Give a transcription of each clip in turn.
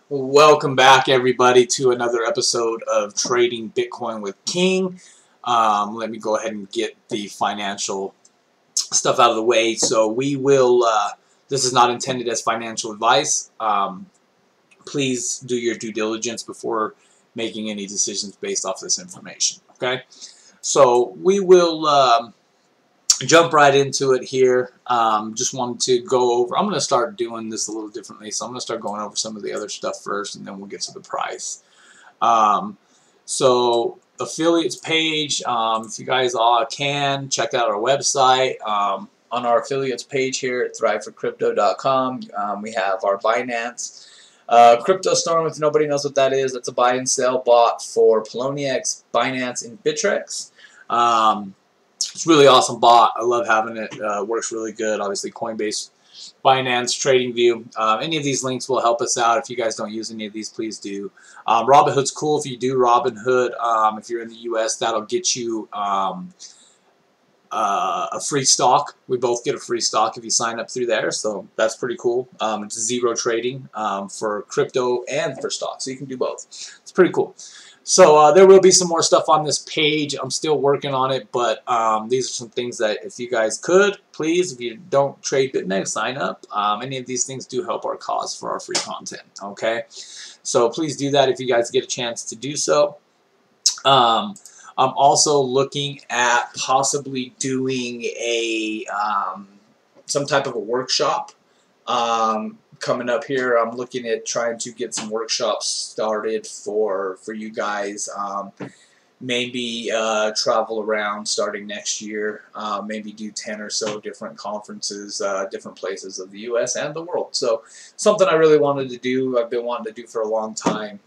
Welcome back, everybody, to another episode of Trading Bitcoin with King. Let me go ahead and get the financial stuff out of the way. So we will, this is not intended as financial advice. Please do your due diligence before making any decisions based off this information, okay? So we will jump right into it here. Just wanted to go over, I'm going to start doing this a little differently, so I'm going to start going over some of the other stuff first, and then we'll get to the price. So affiliates page, if you guys all can, check out our website. On our affiliates page here at thriveforcrypto.com, we have our Binance crypto storm. If nobody knows what that is, that's a buy and sell bot for Poloniex, Binance, and BitMEX. It's a really awesome bot. I love having it. Works really good. Obviously, Coinbase, Binance, TradingView. Any of these links will help us out. If you guys don't use any of these, please do. Robinhood's cool if you do Robinhood. If you're in the U.S., that'll get you a free stock. We both get a free stock if you sign up through there, so that's pretty cool. It's zero trading for crypto and for stock, so you can do both. It's pretty cool. So there will be some more stuff on this page. I'm still working on it, but these are some things that if you guys could, please, if you don't trade BitMEX, sign up. Any of these things do help our cause for our free content, okay? So please do that if you guys get a chance to do so. I'm also looking at possibly doing a some type of a workshop coming up here. I'm looking at trying to get some workshops started for you guys. Maybe travel around starting next year. Maybe do 10 or so different conferences, different places of the U.S. and the world. So something I really wanted to do. I've been wanting to do for a long time,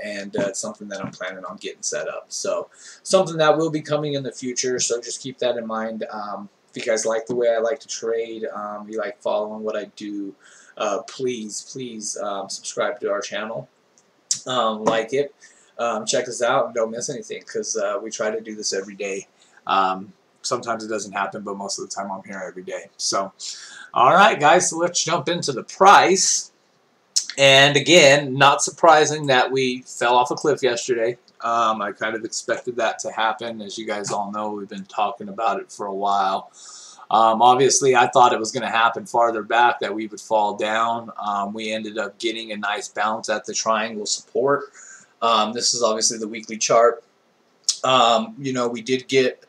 and it's something that I'm planning on getting set up. So something that will be coming in the future. So just keep that in mind. If you guys like the way I like to trade, you like following what I do, please subscribe to our channel, like it, check us out, and don't miss anything, because we try to do this every day. Sometimes it doesn't happen, but most of the time I'm here every day. So alright guys, so let's jump into the price. And again, not surprising that we fell off a cliff yesterday. I kind of expected that to happen. As you guys all know, we've been talking about it for a while. Obviously, I thought it was going to happen farther back, that we would fall down. We ended up getting a nice bounce at the triangle support. This is obviously the weekly chart. You know, we did get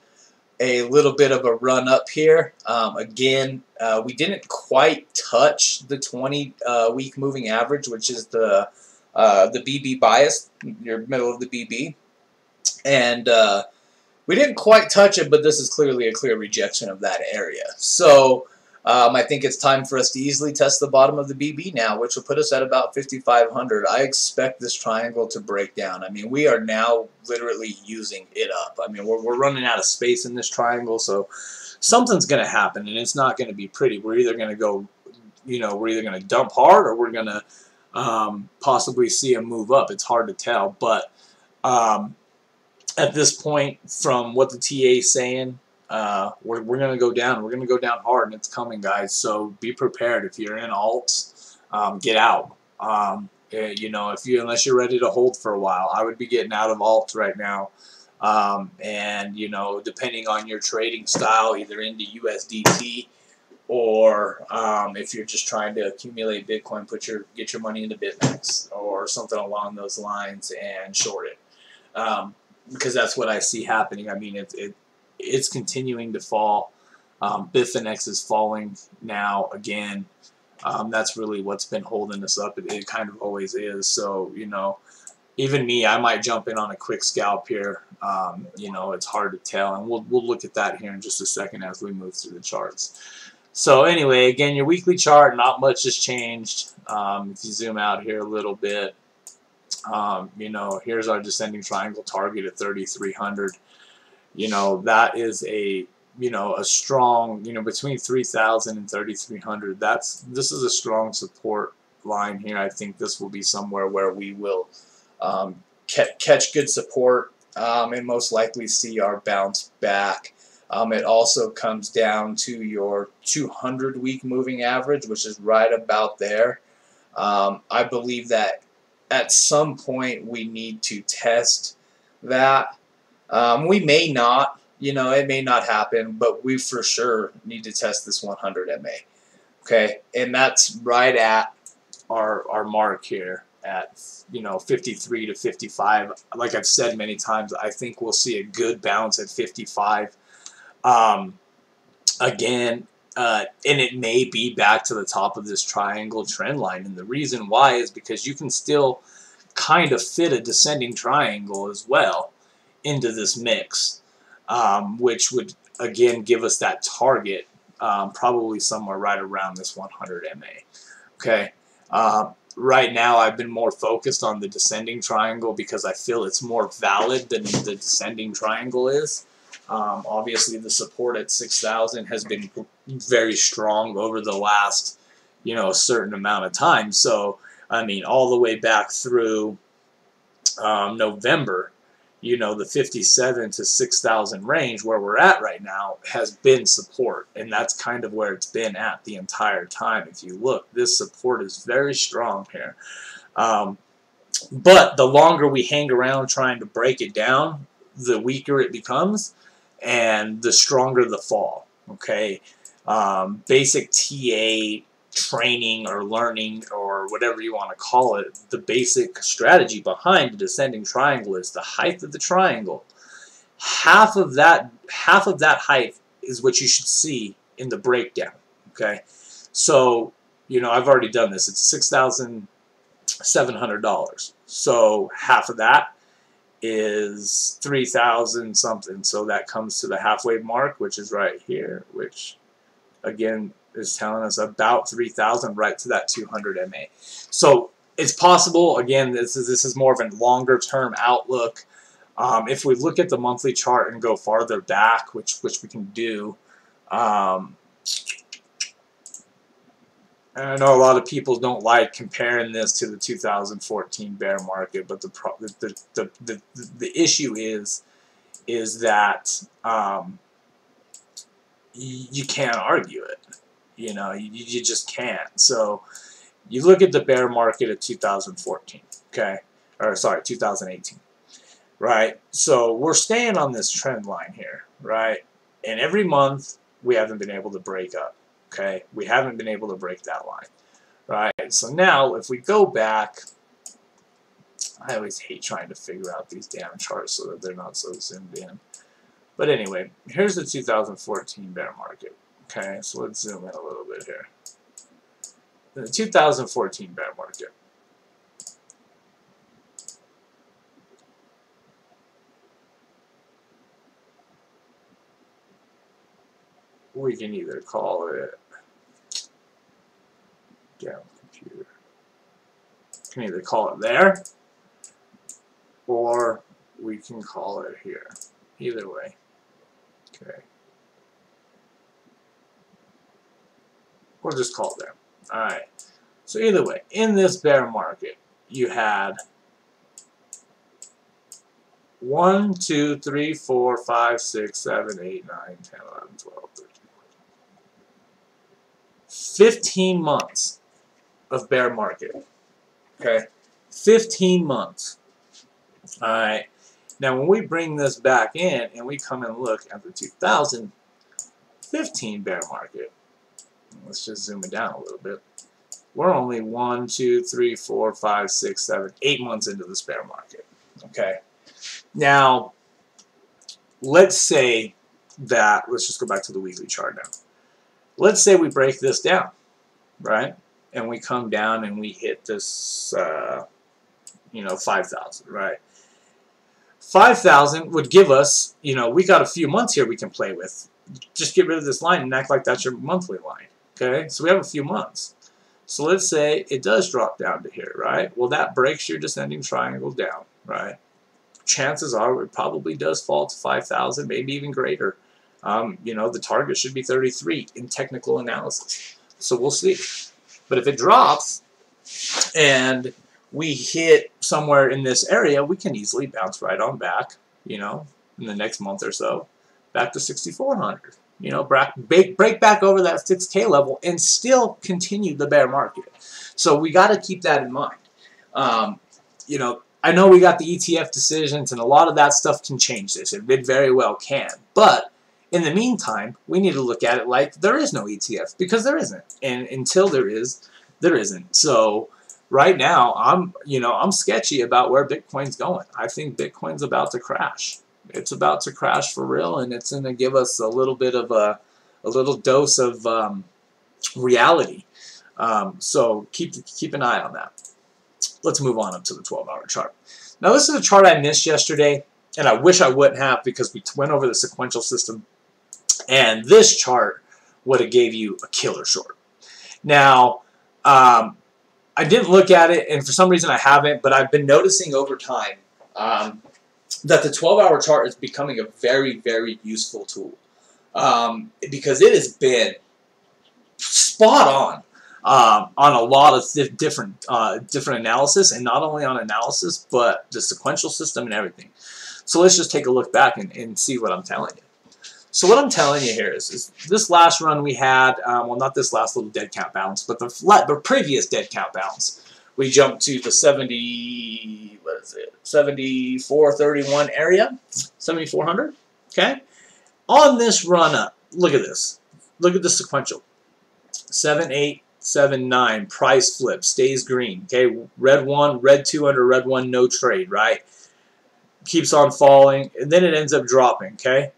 a little bit of a run up here. Again, we didn't quite touch the 20-week moving average, which is the BB bias, your middle of the BB. And we didn't quite touch it, but this is clearly a clear rejection of that area. So I think it's time for us to easily test the bottom of the BB now, which will put us at about 5,500. I expect this triangle to break down. I mean, we are now literally using it up. I mean, we're running out of space in this triangle, so something's going to happen, and it's not going to be pretty. We're either going to go, you know, we're either going to dump hard, or we're going to possibly see a move up. It's hard to tell, but at this point, from what the TA is saying, we're going to go down. We're going to go down hard, and it's coming, guys. So be prepared. If you're in alts, get out. You know, unless you're ready to hold for a while, I would be getting out of alts right now. And you know, depending on your trading style, either into USDT, or if you're just trying to accumulate Bitcoin, get your money into BitMEX or something along those lines and short it. Because that's what I see happening. I mean, it's continuing to fall. BitMEX is falling now again. That's really what's been holding us up. It kind of always is. So, you know, even me, I might jump in on a quick scalp here. You know, it's hard to tell, and we'll look at that here in just a second as we move through the charts. So anyway, again, your weekly chart, not much has changed. If you zoom out here a little bit, you know, here's our descending triangle target at 3,300. You know, that is a, you know, a strong, you know, between 3,000 and 3,300. This is a strong support line here. I think this will be somewhere where we will catch good support and most likely see our bounce back. It also comes down to your 200-week moving average, which is right about there. I believe that at some point we need to test that. We may not, it may not happen, but we for sure need to test this 100 MA. Okay, and that's right at our mark here at 53 to 55. Like I've said many times, I think we'll see a good bounce at 55 again, and it may be back to the top of this triangle trend line. And the reason why is because you can still kind of fit a descending triangle as well into this mix, which would again give us that target probably somewhere right around this 100 MA. Okay. Right now I've been more focused on the descending triangle because I feel it's more valid than the descending triangle is. Obviously the support at 6,000 has been very strong over the last, a certain amount of time. So, I mean, all the way back through November, the 57 to 6,000 range where we're at right now has been support, and that's kind of where it's been at the entire time. If you look, this support is very strong here. But the longer we hang around trying to break it down, the weaker it becomes and the stronger the fall. Okay, basic TA training or learning or whatever you want to call it, the basic strategy behind the descending triangle is the height of the triangle. Half of that height is what you should see in the breakdown. Okay, so I've already done this. It's $6,700. So half of that is 3,000 something. So that comes to the halfway mark, which is right here, which again is telling us about 3,000, right to that 200 MA. So it's possible. Again, this is more of a longer term outlook. If we look at the monthly chart and go farther back, which we can do, and I know a lot of people don't like comparing this to the 2014 bear market, but the issue is that you can't argue it. You just can't. So you look at the bear market of 2014, okay, or sorry, 2018, right? So we're staying on this trend line here, right? And every month we haven't been able to break up. Okay, we haven't been able to break that line, right? So now if we go back, I always hate trying to figure out these damn charts so that they're not so zoomed in. But anyway, here's the 2014 bear market. Okay, so let's zoom in a little bit here. The 2014 bear market. We can either call it, damn computer, can either call it there, or we can call it here. Either way. Okay. We'll just call it there. Alright. So either way, in this bear market, you had 1, 2, 3, 4, 5, 6, 7, 8, 9, 10, 11, 12, 13, 15 months of bear market. Okay? 15 months. Alright. Now when we bring this back in and we come and look at the 2015 bear market, let's just zoom it down a little bit. We're only 1, 2, 3, 4, 5, 6, 7, 8 months into this bear market. Okay. Now, let's say that, let's just go back to the weekly chart now. Let's say we break this down, right? And we come down and we hit this, 5,000, right? 5,000 would give us, we got a few months here we can play with. Just get rid of this line and act like that's your monthly line. Okay, so we have a few months. So let's say it does drop down to here, right? Well, that breaks your descending triangle down, right? Chances are it probably does fall to 5,000, maybe even greater. The target should be 33 in technical analysis. So we'll see. But if it drops and we hit somewhere in this area, we can easily bounce right on back, in the next month or so, back to 6,400. you know, break back over that 6K level and still continue the bear market. So we got to keep that in mind. You know, I know we got the ETF decisions, and a lot of that stuff can change this. It very well can. But in the meantime, we need to look at it like there is no ETF, because there isn't. And until there is, there isn't. So right now, I'm sketchy about where Bitcoin's going. I think Bitcoin's about to crash. It's about to crash for real, and it's going to give us a little bit of a little dose of reality. So keep an eye on that. Let's move on up to the 12-hour chart. Now, this is a chart I missed yesterday, and I wish I wouldn't have, because we went over the sequential system, and this chart would have gave you a killer short. Now, I didn't look at it, and for some reason I haven't, but I've been noticing over time that the 12-hour chart is becoming a very, very useful tool, because it has been spot on a lot of different analysis, and not only on analysis, but the sequential system and everything. So let's just take a look back and see what I'm telling you. So what I'm telling you here is this last run we had, well, not this last little dead cat bounce, but the previous dead cat bounce. We jumped to the 74.31 area, 7,400. Okay, on this run up, look at this. Look at the sequential. 7,879 price flip, stays green. Okay, red 1, red 2 under red 1, no trade, right? Keeps on falling, and then it ends up dropping. Okay,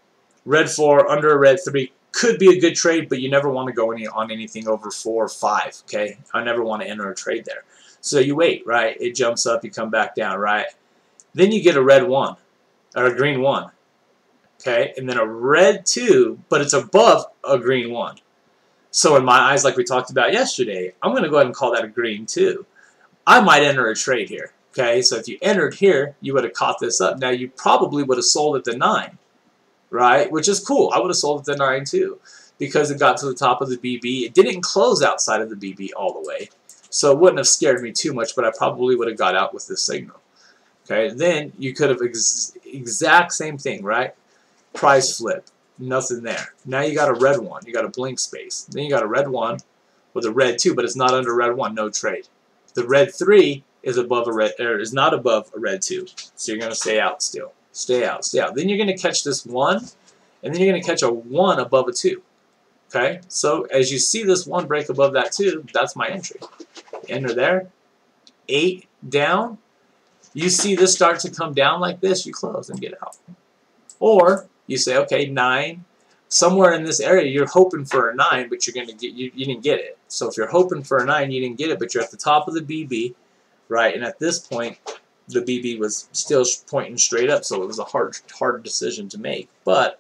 red 4 under a red 3 could be a good trade, but you never want to go on anything over 4 or 5. Okay, I never want to enter a trade there. So you wait, right? It jumps up, you come back down, right? Then you get a red 1 or a green 1. Okay, and then a red 2, but it's above a green 1. So in my eyes, like we talked about yesterday, I'm going to go ahead and call that a green 2. I might enter a trade here. Okay, so if you entered here, you would have caught this up. Now, you probably would have sold at the 9, right? Which is cool. I would have sold at the 9 too, because it got to the top of the BB. It didn't close outside of the BB all the way, so it wouldn't have scared me too much, but I probably would have got out with this signal. Okay, then you could have exact same thing, right? Price flip. Nothing there. Now you got a red 1. You got a blink space. Then you got a red 1 with a red 2, but it's not under red 1. No trade. The red 3 is above a red, or is not above a red 2. So you're going to stay out still. Stay out. Stay out. Then you're going to catch this 1, and then you're going to catch a 1 above a 2. Okay. So as you see this 1 break above that 2, that's my entry. Enter there. 8 down. You see this start to come down like this, you close and get out. Or you say, okay, 9, somewhere in this area, you're hoping for a 9, but you're gonna get you didn't get it. So if you're hoping for a 9, you didn't get it, but you're at the top of the BB, right? And at this point, the BB was still pointing straight up, so it was a hard decision to make. But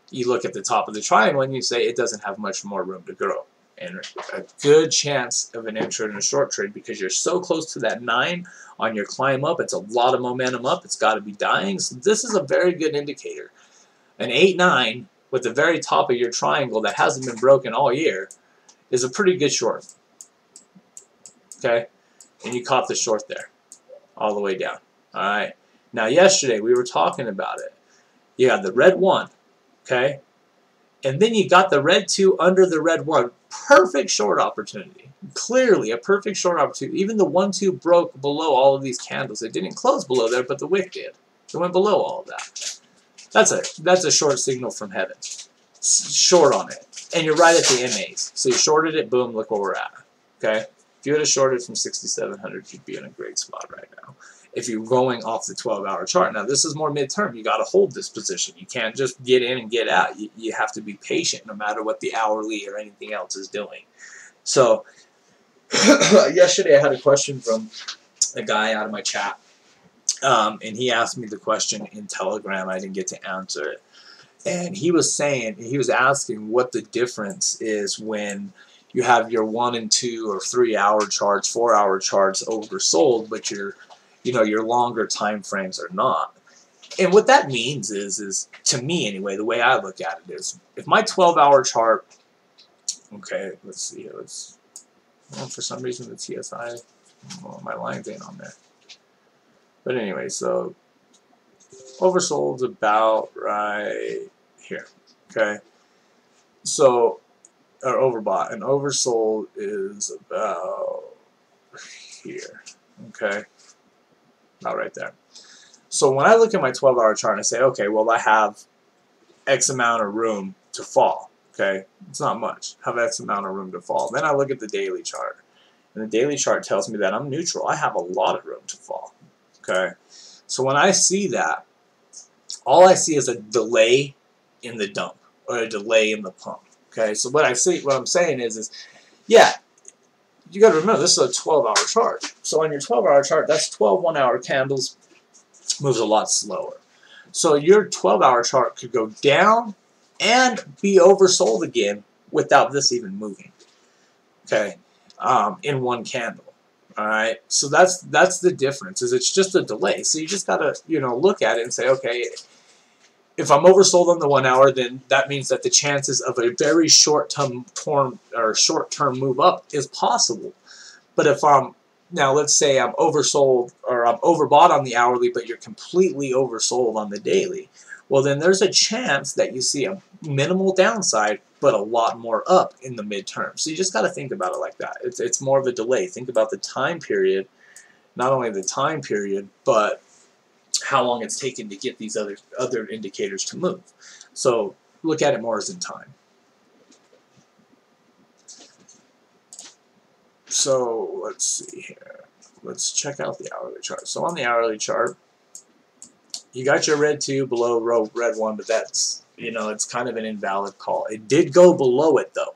you look at the top of the triangle and you say it doesn't have much more room to grow, and a good chance of an entry in a short trade, because you're so close to that 9 on your climb up. It's a lot of momentum up. It's got to be dying. So this is a very good indicator. An 8-9 with the very top of your triangle that hasn't been broken all year is a pretty good short. Okay? And you caught the short there all the way down. All right? Now, yesterday we were talking about it. You had the red 1, okay? And then you got the red 2 under the red 1. Perfect short opportunity. Clearly a perfect short opportunity. Even the 1-2 broke below all of these candles. It didn't close below there, but the wick did. It went below all of that. That's a short signal from heaven. Short on it. And you're right at the MAs. So you shorted it, boom, look where we're at. Okay? If you would have shorted from 6,700, you'd be in a great spot right now. If you're going off the 12-hour chart. Now, this is more midterm. You got to hold this position. You can't just get in and get out. You have to be patient no matter what the hourly or anything else is doing. So, yesterday I had a question from a guy out of my chat. And he asked me the question in Telegram. I didn't get to answer it. And he was asking what the difference is when you have your 1 and 2 or 3-hour charts, 4-hour charts oversold, but your longer time frames are not. And what that means is, to me anyway, the way I look at it is, if my 12-hour chart, okay, let's see here, for some reason the TSI, well, my lines ain't on there. But anyway, so oversold's about right here, okay? So, or overbought, and oversold is about here. Okay, about right there. So when I look at my 12-hour chart and I say, okay, well, I have X amount of room to fall. Okay, it's not much. I have X amount of room to fall. Then I look at the daily chart, and the daily chart tells me that I'm neutral. I have a lot of room to fall. Okay, so when I see that, all I see is a delay in the dump or a delay in the pump. Okay, so what I'm saying is yeah, you got to remember this is a 12-hour chart. So on your 12-hour chart, that's 12 one-hour candles, moves a lot slower. So your 12-hour chart could go down and be oversold again without this even moving. Okay, in one candle. All right, so that's the difference. Is it's just a delay. So you just gotta look at it and say, okay, if I'm oversold on the 1 hour, then that means that the chances of a very short-term move up is possible. But if now let's say I'm oversold or I'm overbought on the hourly, but you're completely oversold on the daily, well then there's a chance that you see a minimal downside, but a lot more up in the midterm. So you just got to think about it like that. It's more of a delay. Think about the time period, not only the time period, but how long it's taken to get these other indicators to move. So look at it more as in time. So let's see here. Let's check out the hourly chart. So on the hourly chart, you got your red 2 below red 1, but that's, it's kind of an invalid call. It did go below it though.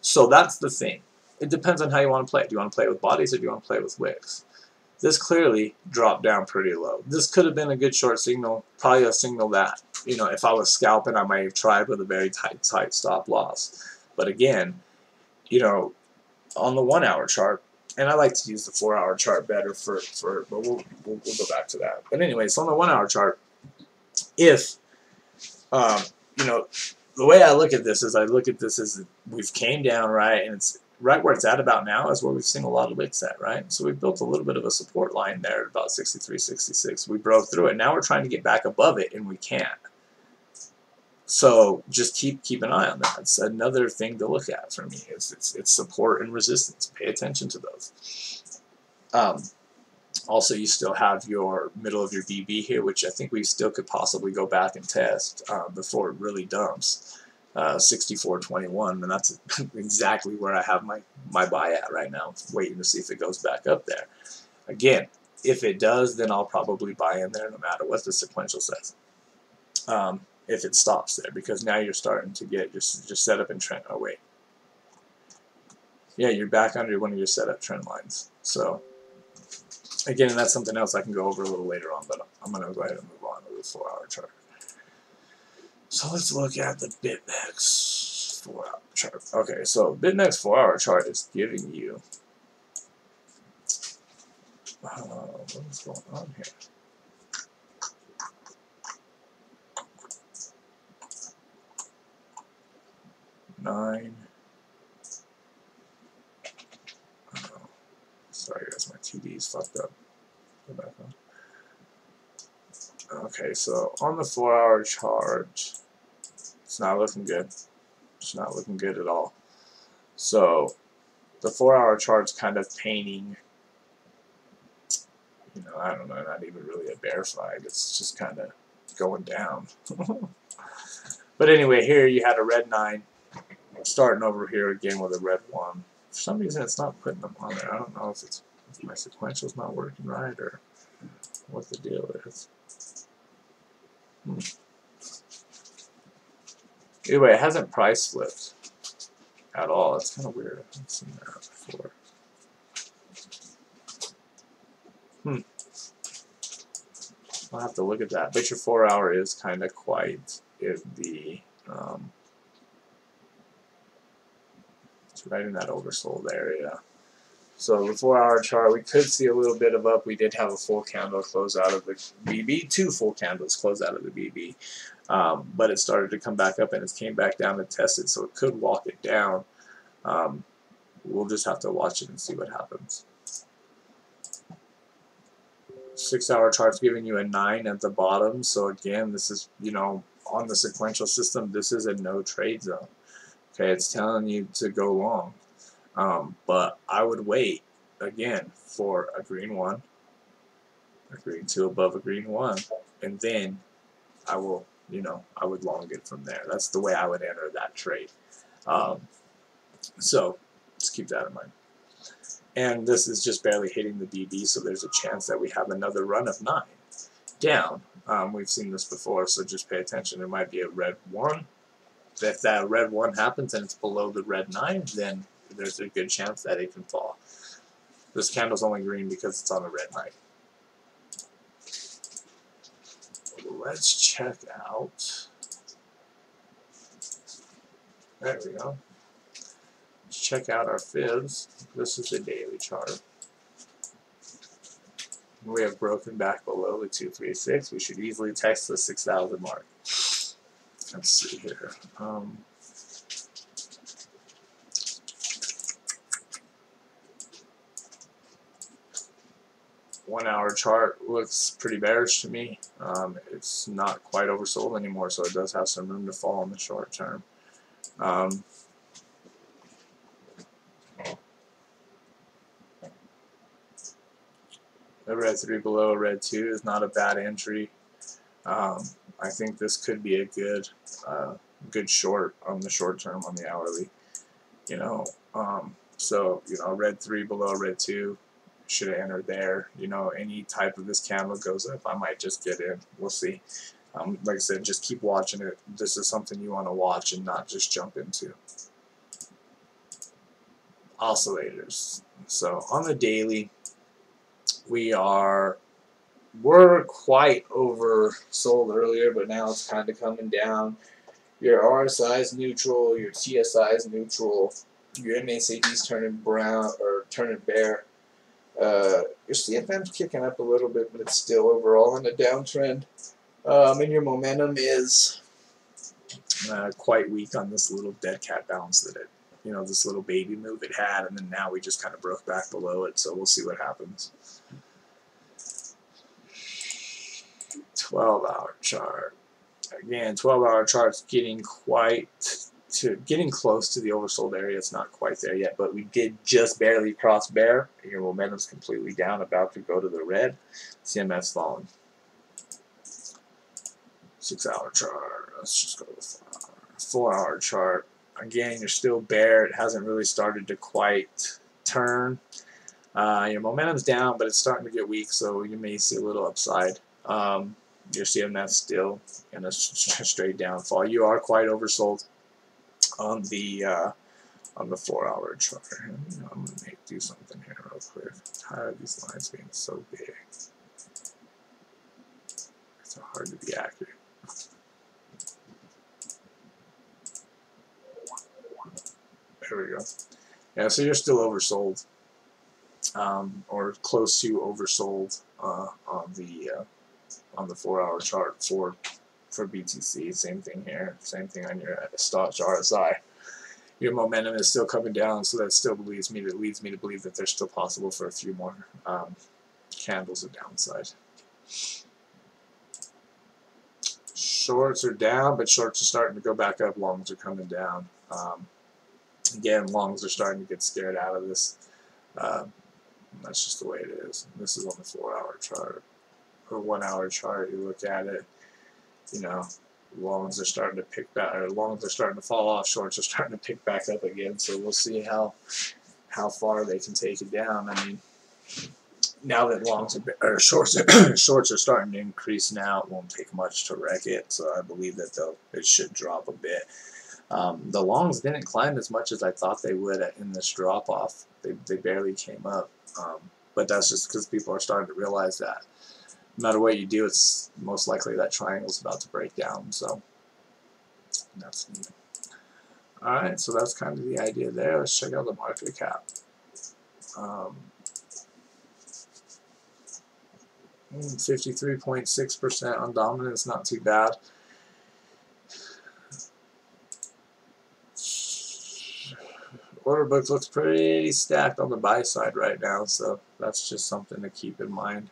So that's the thing. It depends on how you want to play it. Do you want to play it with bodies or do you want to play it with wicks? This clearly dropped down pretty low. This could have been a good short signal, probably a signal that, if I was scalping, I might have tried with a very tight stop loss. But again, on the 1 hour chart, and I like to use the 4 hour chart better but we'll go back to that. But anyway, so on the 1 hour chart, if, the way I look at this is we've came down, right, and it's right where it's at about now is where we've seen a lot of wicks at, right? So we built a little bit of a support line there at about 63, 66. We broke through it. Now we're trying to get back above it, and we can't. So just keep an eye on that. It's another thing to look at for me. It's support and resistance. Pay attention to those. Also, you still have your middle of your BB here, which I think we still could possibly go back and test before it really dumps. 64.21, and that's exactly where I have my buy at right now, waiting to see if it goes back up there. Again, if it does, then I'll probably buy in there no matter what the sequential says. If it stops there, because now you're starting to get just set up in trend. Oh wait, yeah, you're back under one of your setup trend lines. So again, that's something else I can go over a little later on, but I'm going to go ahead and move on to the 4 hour chart. So let's look at the BitMEX 4 hour chart. Okay, so BitMEX 4 hour chart is giving you what is going on here? Nine. Oh, sorry guys, my TD is fucked up. Go back on. Okay, so on the 4 hour chart, it's not looking good. It's not looking good at all. So the 4 hour chart's kind of painting, I don't know, not even really a bear flag. It's just kind of going down. But anyway, here you had a red 9 starting over here again with a red 1. For some reason, it's not putting them on there. I don't know if my sequential's not working right or what the deal is. Anyway, it hasn't price flipped at all. It's kind of weird. I haven't seen that before. I'll have to look at that. But your 4 hour is kind of quite in the it's right in that oversold area. So the 4 hour chart, we could see a little bit of up. We did have a full candle close out of the BB, 2 full candles close out of the BB. But it started to come back up and it came back down and tested, so it could walk it down. We'll just have to watch it and see what happens. 6 hour chart's giving you a 9 at the bottom, so again, this is, on the sequential system, this is a no trade zone. Okay, it's telling you to go long. But I would wait again for a green 1, a green 2 above a green 1, and then I will, I would long it from there. That's the way I would enter that trade. So just keep that in mind. And this is just barely hitting the BB, so there's a chance that we have another run of 9 down. We've seen this before, so just pay attention. There might be a red 1. If that red 1 happens and it's below the red 9, then there's a good chance that it can fall. This candle's only green because it's on a red 9. Let's check out. There we go. Let's check out our fibs. This is the daily chart. We have broken back below the 236. We should easily test the 6,000 mark. Let's see here. 1 hour chart looks pretty bearish to me. It's not quite oversold anymore, so it does have some room to fall in the short term. The red 3 below, red 2 is not a bad entry. I think this could be a good short on the short term on the hourly. So red 3 below, red 2 should have entered there. Any type of this candle goes up, I might just get in. We'll see. Like I said, just keep watching it. This is something you want to watch and not just jump into. Oscillators. So on the daily, we're quite oversold earlier, but now it's kind of coming down. Your RSI is neutral, your TSI is neutral, your MACD is turning brown or turning bare. Your CFM's kicking up a little bit, but it's still overall in a downtrend. And your momentum is quite weak on this little dead cat bounce that this little baby move it had, and then now we just kind of broke back below it, so we'll see what happens. 12-hour chart. Again, 12-hour chart's getting close to the oversold area. It's not quite there yet, but we did just barely cross bear. Your momentum's completely down, about to go to the red. CMF's falling. 6-hour chart. Let's just go to the 4-hour chart. Again, you're still bear. It hasn't really started to quite turn. Your momentum's down, but it's starting to get weak, so you may see a little upside. Your CMF still in a straight downfall. You are quite oversold on the 4-hour chart. I'm gonna do something here real quick. I'm tired of these lines being so big. It's so hard to be accurate. There we go. Yeah, so you're still oversold, or close to oversold on the 4-hour chart for BTC. Same thing here. Same thing on your RSI. Your momentum is still coming down, so that still leads me to believe that there's still possible for a few more candles of downside. Shorts are down, but shorts are starting to go back up. Longs are coming down. Again, longs are starting to get scared out of this. That's just the way it is. This is on the 4-hour chart. Or 1-hour chart, you look at it, longs are starting to pick back, or longs are starting to fall off, shorts are starting to pick back up again, so we'll see how far they can take it down. I mean, now that shorts are starting to increase now, it won't take much to wreck it, so I believe that it should drop a bit. The longs didn't climb as much as I thought they would in this drop-off. They barely came up, but that's just because people are starting to realize that no matter what you do, it's most likely that triangle's about to break down. So that's neat. Alright, so that's kind of the idea there. Let's check out the market cap. 53.6% on dominance, not too bad. Order book looks pretty stacked on the buy side right now, so that's just something to keep in mind.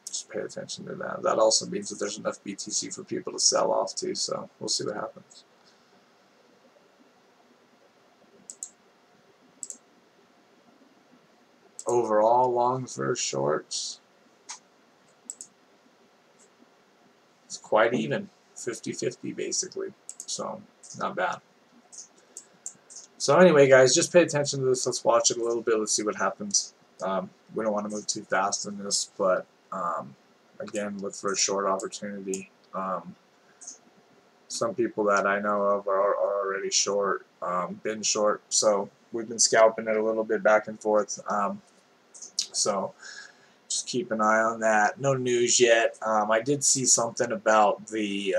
Just pay attention to that. That also means that there's enough BTC for people to sell off to, so we'll see what happens. overall longs versus shorts, it's quite even, 50-50 basically. So not bad. So anyway, guys, just pay attention to this. Let's watch it a little bit. Let's see what happens. We don't want to move too fast in this, but again, look for a short opportunity. Some people that I know of are already short, been short, so we've been scalping it a little bit back and forth. So just keep an eye on that. No news yet. I did see something about the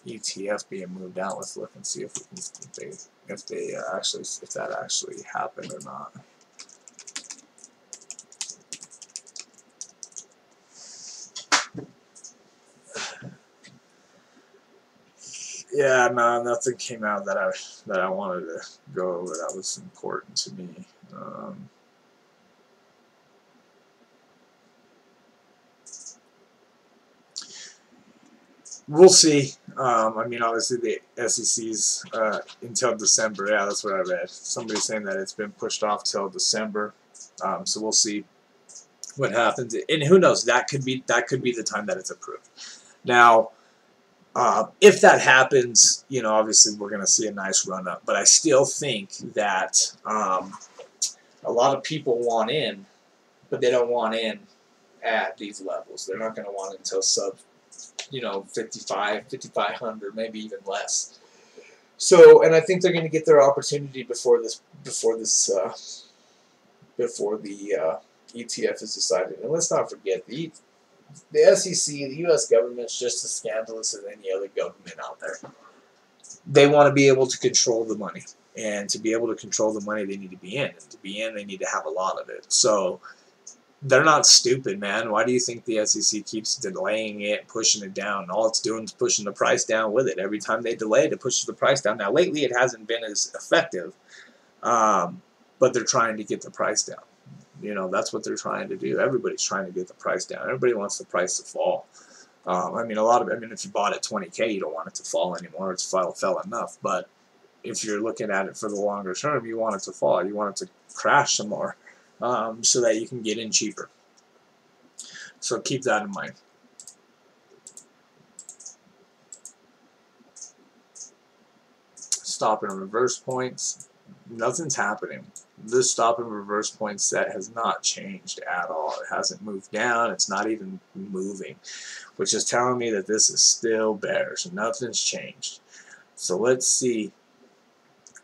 ETF being moved out. Let's look and see if we can, if that actually happened or not. Yeah, no, nothing came out that I wanted to go over that was important to me. We'll see. I mean, obviously the SEC's until December. Yeah, that's what I read. Somebody's saying that it's been pushed off till December. So we'll see what happens. And who knows? That could be the time that it's approved. Now, if that happens, you know, obviously we're going to see a nice run up. But I still think that a lot of people want in, but they don't want in at these levels. They're not going to want it until sub, you know, 5,500, maybe even less. So, and I think they're going to get their opportunity before the ETF is decided. And let's not forget, the SEC, the U.S. government's just as scandalous as any other government out there. They want to be able to control the money, and to be able to control the money, they need to be in. And to be in, they need to have a lot of it. So they're not stupid, man. Why do you think the SEC keeps delaying it, pushing it down? All it's doing is pushing the price down with it. Every time they delay it, it pushes the price down. Now, lately, it hasn't been as effective, but they're trying to get the price down. You know, that's what they're trying to do. Everybody's trying to get the price down. Everybody wants the price to fall. I mean, if you bought at 20K, you don't want it to fall anymore. It's fell enough. But if you're looking at it for the longer term, you want it to fall. You want it to crash some more. So that you can get in cheaper. So keep that in mind. Stop and reverse points. Nothing's happening. This stop and reverse point set has not changed at all. It hasn't moved down. It's not even moving, which is telling me that this is still bearish. Nothing's changed. So let's see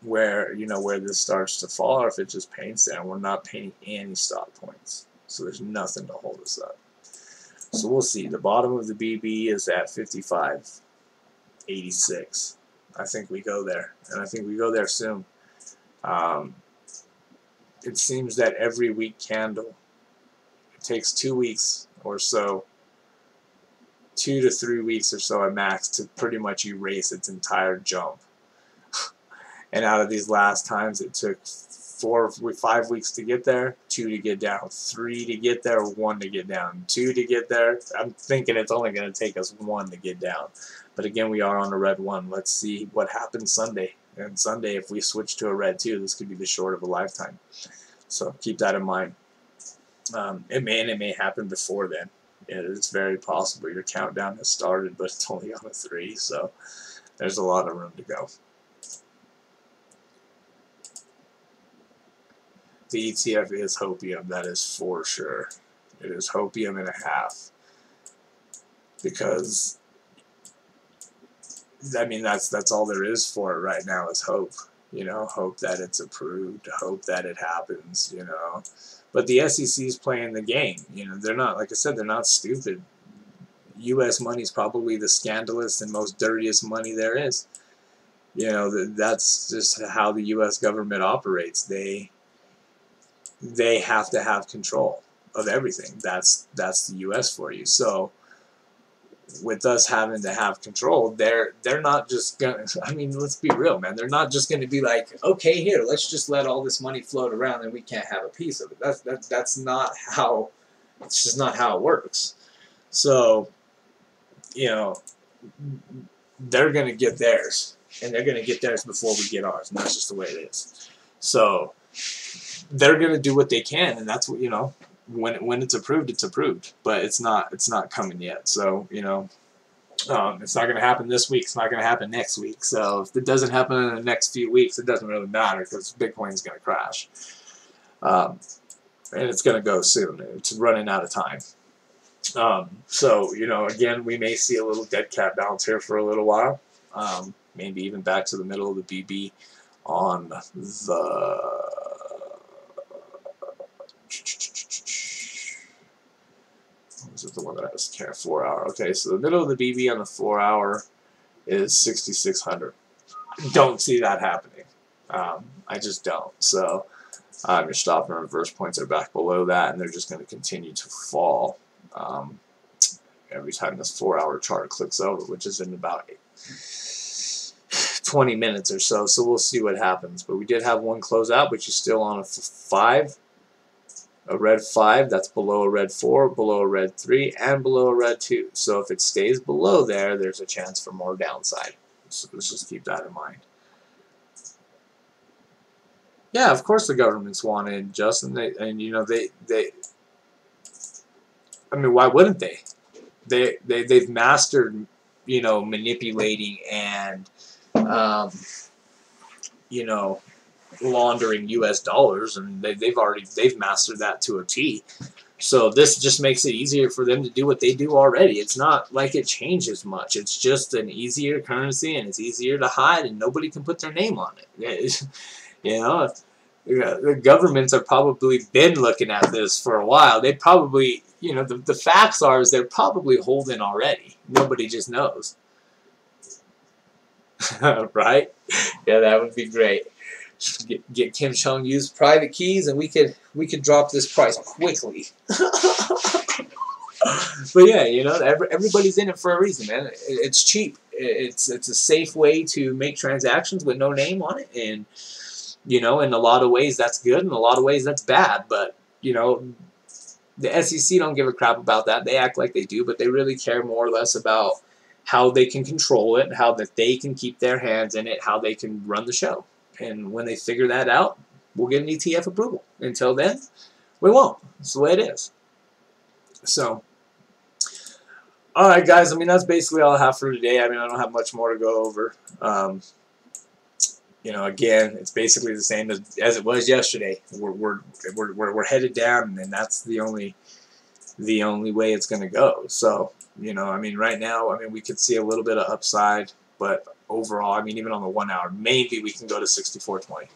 where this starts to fall, or if it just paints there. We're not painting any stop points, so there's nothing to hold us up. So we'll see. The bottom of the BB is at 55.86. I think we go there, and I think we go there soon. It seems that every week candle, it takes 2 weeks or so, 2 to 3 weeks or so at max, to pretty much erase its entire jump. And out of these last times, it took 5 weeks to get there, 2 to get down, 3 to get there, 1 to get down, 2 to get there. I'm thinking it's only going to take us 1 to get down. But again, we are on a red 1. Let's see what happens Sunday. And Sunday, if we switch to a red 2, this could be the short of a lifetime. So keep that in mind. It may happen before then. It's very possible. Your countdown has started, but it's only on a 3, so there's a lot of room to go. The ETF is hopium, that is for sure. It is hopium and a half. Because, I mean, that's all there is for it right now is hope. You know, hope that it's approved, hope that it happens, you know. But the SEC's playing the game. You know, they're not, like I said, they're not stupid. U.S. money is probably the scandalous and most dirtiest money there is. You know, that's just how the U.S. government operates. They have to have control of everything. That's the U.S. for you. So with us having to have control, they're not just gonna, I mean, let's be real, man. They're not just gonna be like, okay, here, let's just let all this money float around and we can't have a piece of it. That's not how, it's just not how it works. So, you know, they're gonna get theirs, and they're gonna get theirs before we get ours, and that's just the way it is. So they're going to do what they can, and that's what, you know, when it's approved, it's approved, but it's not coming yet. So, you know, it's not going to happen this week. It's not going to happen next week. So if it doesn't happen in the next few weeks, it doesn't really matter because Bitcoin's going to crash. And it's going to go soon. It's running out of time. So, you know, again, we may see a little dead cat bounce here for a little while. Maybe even back to the middle of the BB on the... Is it the one that I was carrying 4 hour? Okay, so the middle of the BB on the 4 hour is 6,600. Don't see that happening. I just don't. So your stop and reverse points are back below that, and they're just going to continue to fall every time this 4 hour chart clicks over, which is in about 20 minutes or so. So we'll see what happens. But we did have one closeout, which is still on a 5. A red 5, that's below a red 4, below a red 3, and below a red 2. So if it stays below there, there's a chance for more downside. So let's just keep that in mind. Yeah, of course the governments want to adjust, and you know they I mean, why wouldn't they? They've mastered, you know, manipulating and you know, laundering U.S. dollars, and they've mastered that to a T. So this just makes it easier for them to do what they do already. It's not like it changes much. It's just an easier currency, and it's easier to hide, and nobody can put their name on it. You know, the governments have probably been looking at this for a while. They probably, you know, the facts are is they're probably holding already. Nobody just knows. Right? Yeah, that would be great. Get Kim Jong-un's private keys, and we could drop this price quickly. But yeah, you know, everybody's in it for a reason, man. It's cheap. It's a safe way to make transactions with no name on it, and you know, in a lot of ways that's good, in a lot of ways that's bad. But you know, the SEC don't give a crap about that. They act like they do, but they really care more or less about how they can control it, how that they can keep their hands in it, how they can run the show. And when they figure that out, we'll get an ETF approval. Until then, we won't. That's the way it is. So, all right, guys. I mean, that's basically all I have for today. I mean, I don't have much more to go over. You know, again, it's basically the same as it was yesterday. We're headed down, and that's the only way it's going to go. So, you know, I mean, right now, I mean, we could see a little bit of upside, but overall, I mean, even on the 1 hour, maybe we can go to 64.20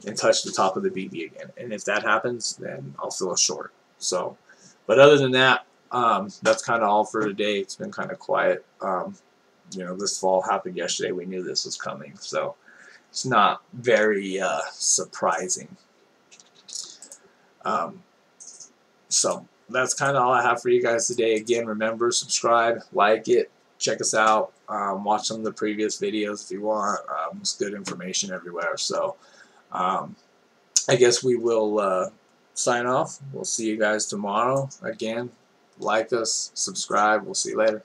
and touch the top of the BB again. And if that happens, then I'll fill a short. So, but other than that, that's kind of all for today. It's been kind of quiet. You know, this fall happened yesterday. We knew this was coming, so it's not very surprising. So that's kind of all I have for you guys today. Again, remember, subscribe, like it, check us out, watch some of the previous videos if you want. It's good information everywhere. So I guess we will sign off. We'll see you guys tomorrow. Again, like us, subscribe. We'll see you later.